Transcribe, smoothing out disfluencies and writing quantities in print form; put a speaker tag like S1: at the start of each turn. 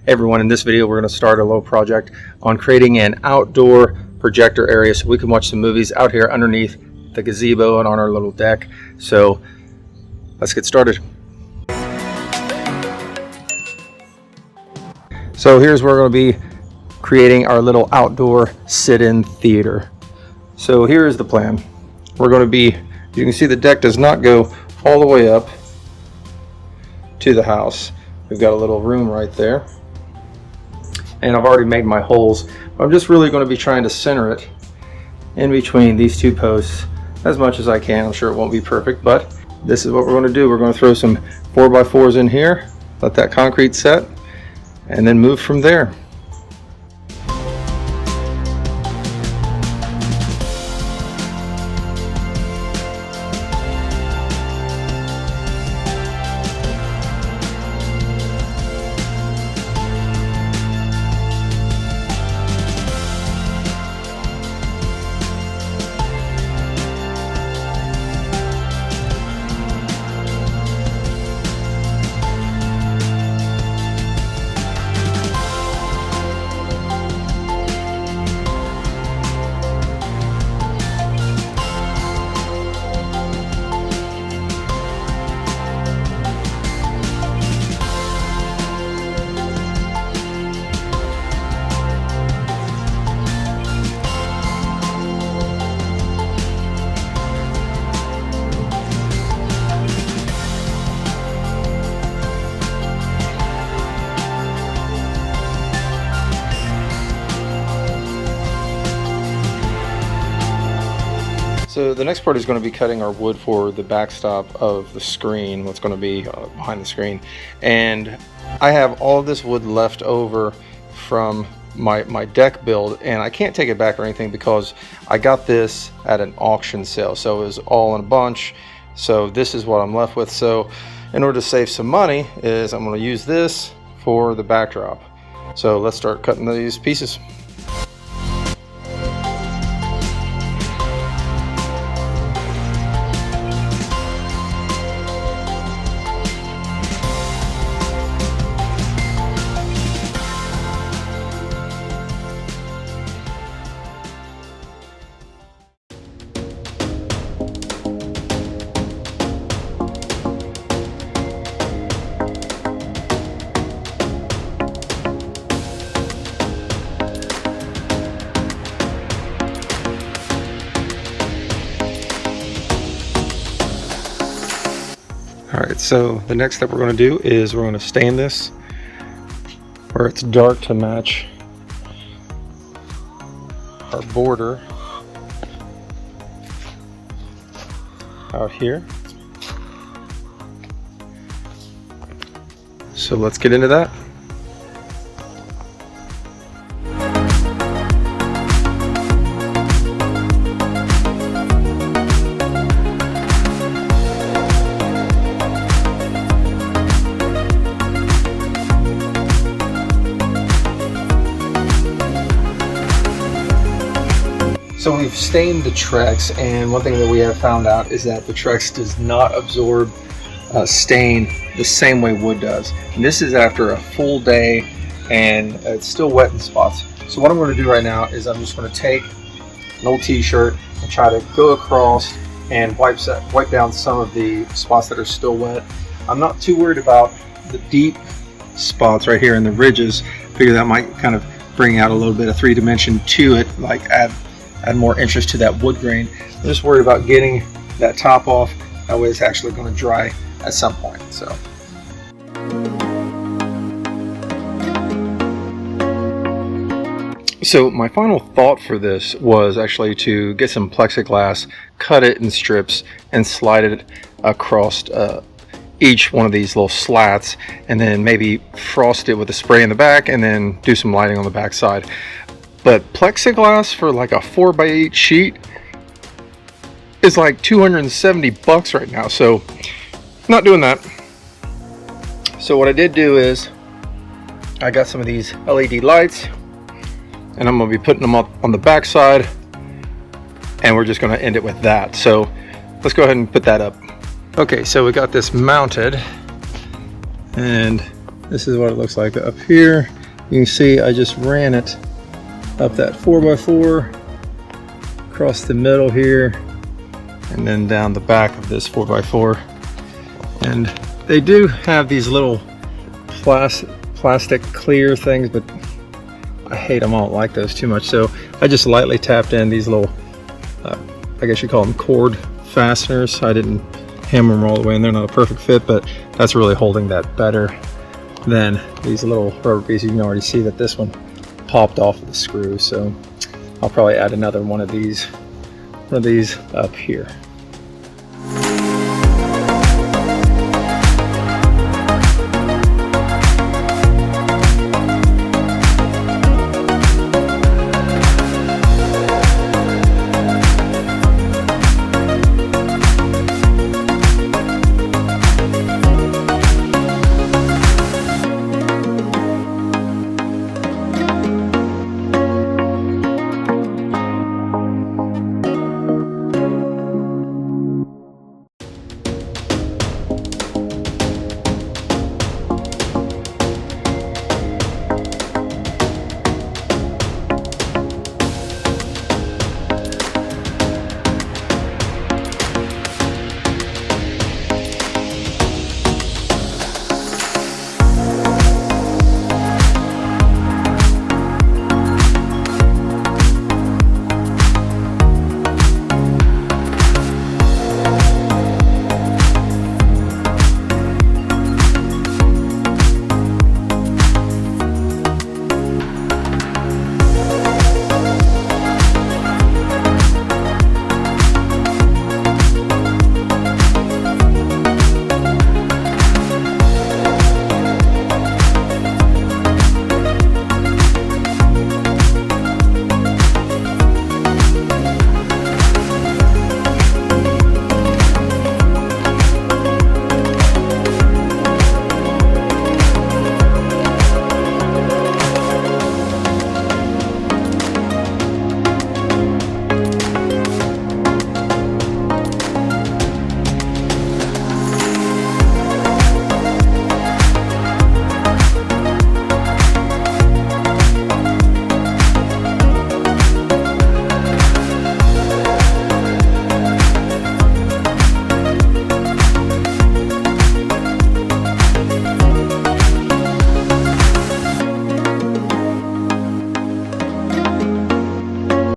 S1: Everyone, in this video we're going to start a little project on creating an outdoor projector area so we can watch some movies out here underneath the gazebo and on our little deck. So let's get started. So here's where we're going to be creating our little outdoor sit-in theater. So here is the plan. We're going to be, you can see the deck does not go all the way up to the house. We've got a little room right there, and I've already made my holes. I'm just really going to be trying to center it in between these two posts as much as I can. I'm sure it won't be perfect, but this is what we're going to do. We're going to throw some 4x4s in here, let that concrete set, and then move from there. So the next part is going to be cutting our wood for the backstop of the screen, what's going to be behind the screen. And I have all of this wood left over from my deck build, and I can't take it back or anything because I got this at an auction sale. So it was all in a bunch. So this is what I'm left with. So in order to save some money is I'm going to use this for the backdrop. So let's start cutting these pieces. Alright, so the next step we're going to do is we're going to stain this where it's dark to match our border out here. So let's get into that. So we've stained the Trex, and one thing that we have found out is that the Trex does not absorb stain the same way wood does. And this is after a full day, and it's still wet in spots. So what I'm going to do right now is I'm just going to take an old t-shirt and try to go across and wipe down some of the spots that are still wet. I'm not too worried about the deep spots right here in the ridges. I figure that might kind of bring out a little bit of 3D to it, like add more interest to that wood grain. I'm just worried about getting that top off. That way it's actually going to dry at some point. So my final thought for this was actually to get some plexiglass, cut it in strips, and slide it across each one of these little slats, and then maybe frost it with a spray in the back, and then do some lighting on the back side. But plexiglass for like a 4x8 sheet is like $270 right now, so not doing that. So what I did do is I got some of these LED lights, and I'm going to be putting them up on the back side, and we're just going to end it with that. So let's go ahead and put that up. Okay, so we got this mounted, and This is what it looks like up here. You can see I just ran it up that 4x4 across the middle here and then down the back of this 4x4. And they do have these little plastic clear things, but I hate them. I don't like those too much. So I just lightly tapped in these little, I guess you call them cord fasteners. I didn't hammer them all the way in. They're not a perfect fit, but that's really holding that better than these little rubber pieces. You can already see that this one popped off of the screw. So I'll probably add another one of these up here.